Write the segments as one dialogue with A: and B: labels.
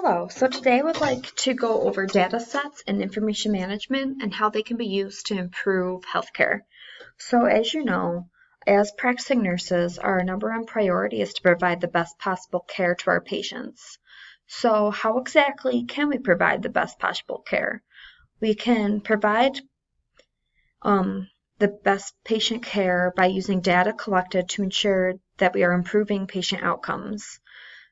A: Hello, so today I would like to go over data sets and information management and how they can be used to improve healthcare. So as you know, as practicing nurses, our number one priority is to provide the best possible care to our patients. So how exactly can we provide the best possible care? We can provide the best patient care by using data collected to ensure that we are improving patient outcomes.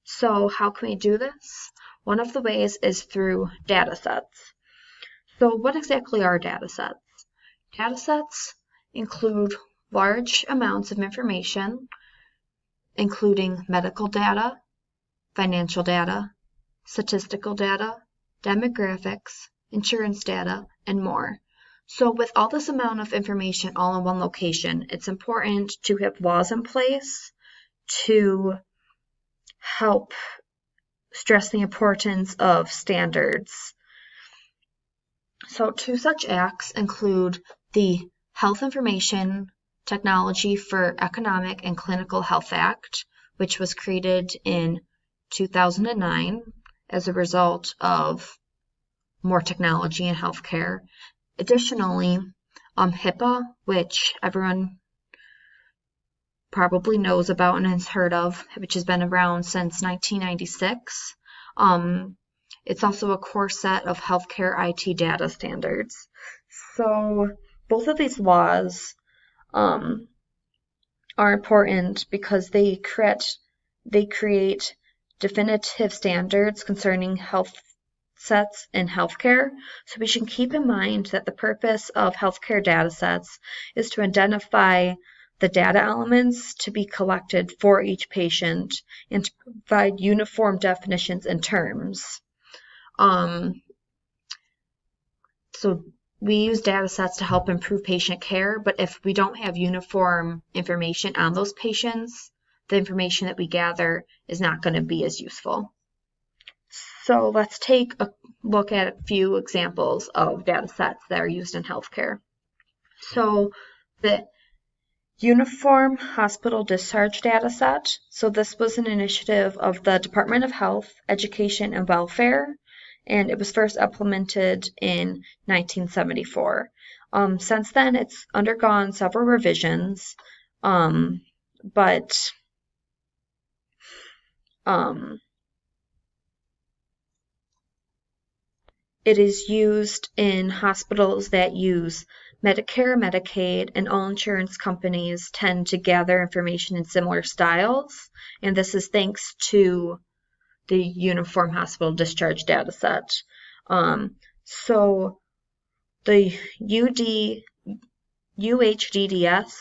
A: So how can we do this? One of the ways is through data sets. So what exactly are data sets? Data sets include large amounts of information, including medical data, financial data, statistical data, demographics, insurance data, and more. So with all this amount of information all in one location, it's important to have laws in place to help stress the importance of standards. So two such acts include the Health Information Technology for Economic and Clinical Health Act, which was created in 2009 as a result of more technology in healthcare. Additionally, HIPAA, which everyone probably knows about and has heard of, which has been around since 1996. It's also a core set of healthcare IT data standards. So both of these laws are important because they create definitive standards concerning health sets in healthcare. So we should keep in mind that the purpose of healthcare data sets is to identify the data elements to be collected for each patient and to provide uniform definitions and terms. So we use data sets to help improve patient care, but if we don't have uniform information on those patients, the information that we gather is not going to be as useful. So let's take a look at a few examples of data sets that are used in healthcare. So the Uniform Hospital Discharge Data Set. So this was an initiative of the Department of Health, Education, and Welfare, and it was first implemented in 1974. Since then, it's undergone several revisions, but it is used in hospitals that use Medicare, Medicaid, and all insurance companies tend to gather information in similar styles, and this is thanks to the Uniform Hospital Discharge Data Set. So the UHDDS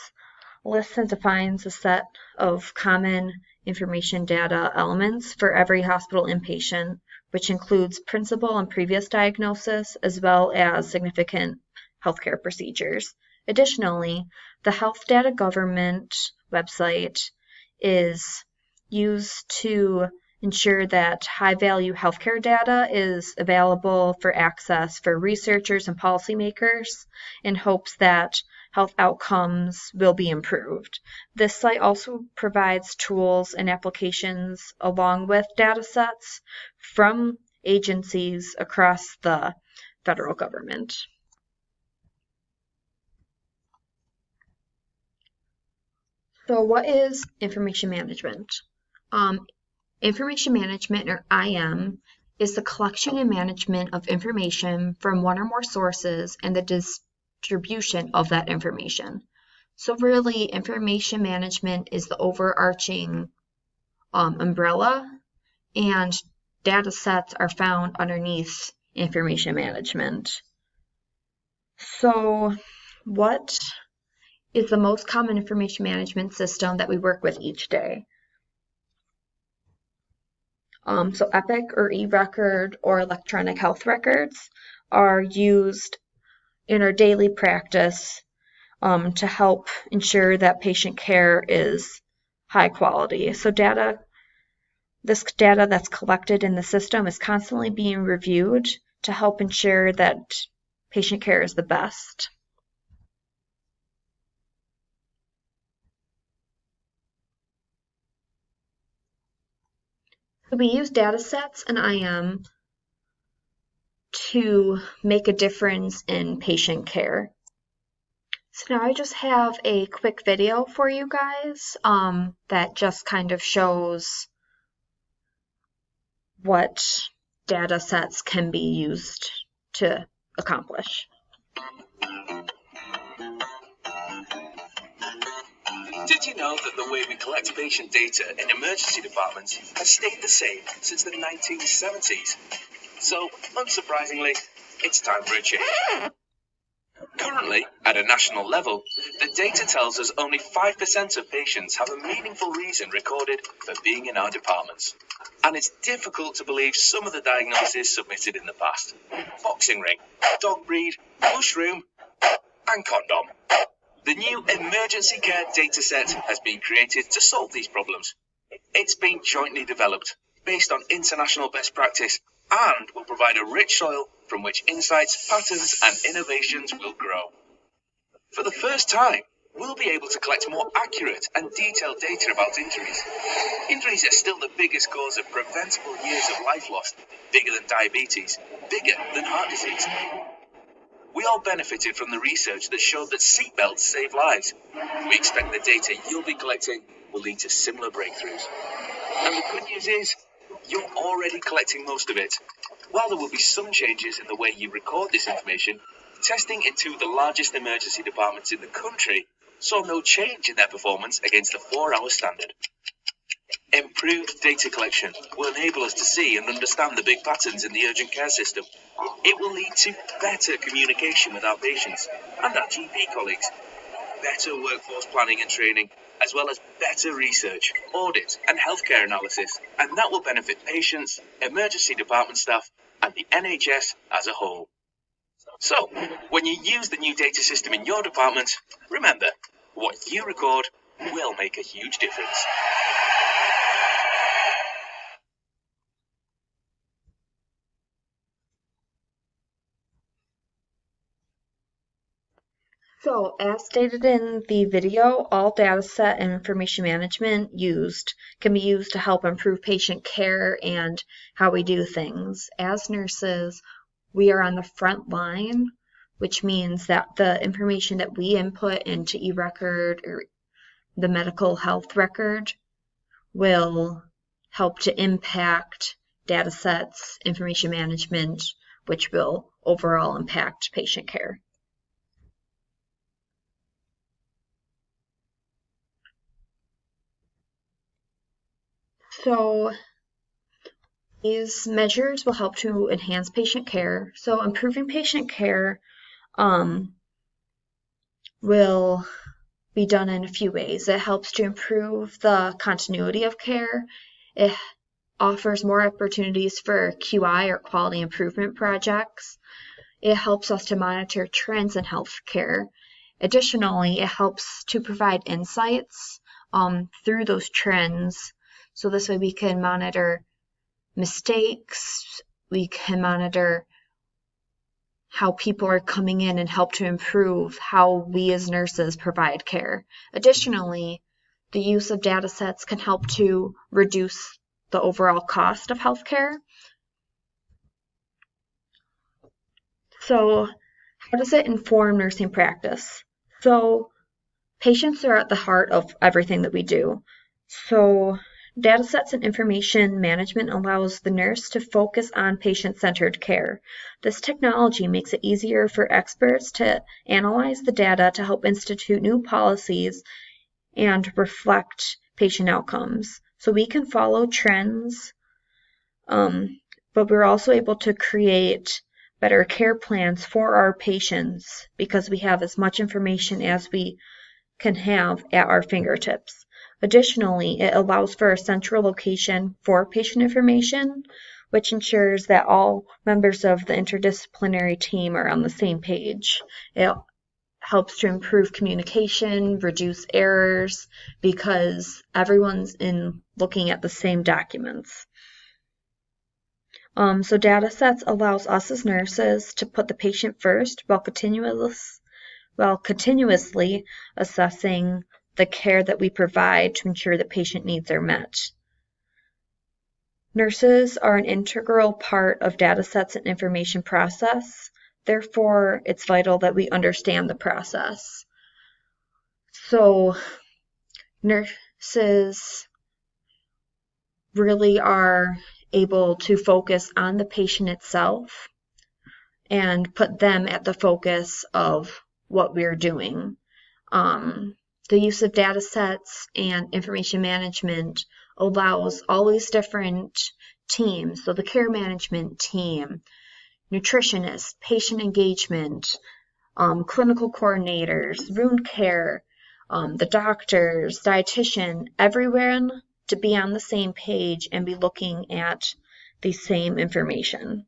A: lists and defines a set of common information data elements for every hospital inpatient, which includes principal and previous diagnosis, as well as significant healthcare procedures. Additionally, the Health Data Government website is used to ensure that high-value healthcare data is available for access for researchers and policymakers in hopes that health outcomes will be improved. This site also provides tools and applications along with data sets from agencies across the federal government. So what is information management? Information management, or IM, is the collection and management of information from one or more sources and the distribution of that information. So really, information management is the overarching umbrella, and data sets are found underneath information management. So what is the most common information management system that we work with each day? So Epic or eRecord or electronic health records are used in our daily practice to help ensure that patient care is high quality. So this data that's collected in the system is constantly being reviewed to help ensure that patient care is the best. We use data sets and IM to make a difference in patient care. So now I just have a quick video for you guys that just kind of shows what data sets can be used to accomplish.
B: Did you know that the way we collect patient data in emergency departments has stayed the same since the 1970s? So, unsurprisingly, it's time for a change. Currently, at a national level, the data tells us only 5% of patients have a meaningful reason recorded for being in our departments. And it's difficult to believe some of the diagnoses submitted in the past. Boxing ring, dog breed, mushroom, and condom. The new emergency care dataset has been created to solve these problems. It's been jointly developed based on international best practice and will provide a rich soil from which insights, patterns, and innovations will grow. For the first time, we'll be able to collect more accurate and detailed data about injuries. Injuries are still the biggest cause of preventable years of life lost, bigger than diabetes, bigger than heart disease. We all benefited from the research that showed that seatbelts save lives. We expect the data you'll be collecting will lead to similar breakthroughs. And the good news is, you're already collecting most of it. While there will be some changes in the way you record this information, testing in two of the largest emergency departments in the country saw no change in their performance against the 4-hour standard. Improved data collection will enable us to see and understand the big patterns in the urgent care system. It will lead to better communication with our patients and our GP colleagues, better workforce planning and training, as well as better research, audit, and healthcare analysis. And that will benefit patients, emergency department staff, and the NHS as a whole. So, when you use the new data system in your department, remember, what you record will make a huge difference.
A: So, as stated in the video, all dataset and information management can be used to help improve patient care and how we do things. As nurses, we are on the front line, which means that the information that we input into eRecord or the medical health record will help to impact datasets, information management, which will overall impact patient care. So these measures will help to enhance patient care. So improving patient care will be done in a few ways. It helps to improve the continuity of care. It offers more opportunities for QI or quality improvement projects. It helps us to monitor trends in healthcare. Additionally, it helps to provide insights through those trends. So this way we can monitor mistakes, we can monitor how people are coming in and help to improve how we as nurses provide care. Additionally, the use of data sets can help to reduce the overall cost of healthcare. So how does it inform nursing practice? So patients are at the heart of everything that we do. So data sets and information management allows the nurse to focus on patient-centered care. This technology makes it easier for experts to analyze the data to help institute new policies and reflect patient outcomes. So we can follow trends, but we're also able to create better care plans for our patients because we have as much information as we can have at our fingertips. Additionally, it allows for a central location for patient information, which ensures that all members of the interdisciplinary team are on the same page. It helps to improve communication, reduce errors, because everyone's looking at the same documents. So data sets allows us as nurses to put the patient first while continuously assessing the care that we provide to ensure that patient needs are met. Nurses are an integral part of data sets and information process. Therefore, it's vital that we understand the process. So nurses really are able to focus on the patient itself and put them at the focus of what we're doing. The use of data sets and information management allows all these different teams, so the care management team, nutritionists, patient engagement, clinical coordinators, wound care, the doctors, dietitian, everyone to be on the same page and be looking at the same information.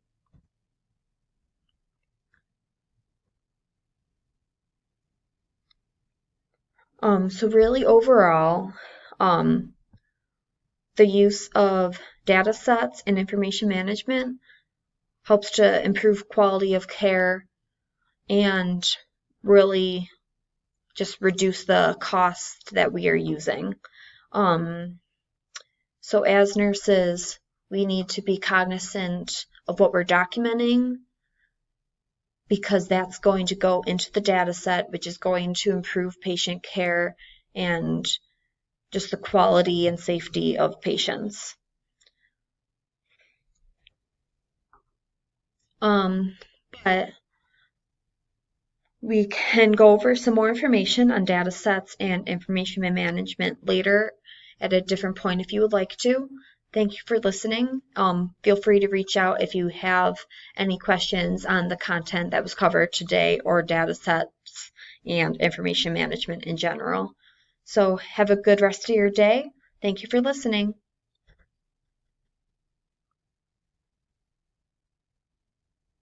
A: So really overall, the use of data sets and information management helps to improve quality of care and really just reduce the cost that we are using. So as nurses, we need to be cognizant of what we're documenting, because that's going to go into the data set, which is going to improve patient care and just the quality and safety of patients. But we can go over some more information on data sets and information management later at a different point if you would like to. Thank you for listening. Feel free to reach out if you have any questions on the content that was covered today or data sets and information management in general. So have a good rest of your day. Thank you for listening.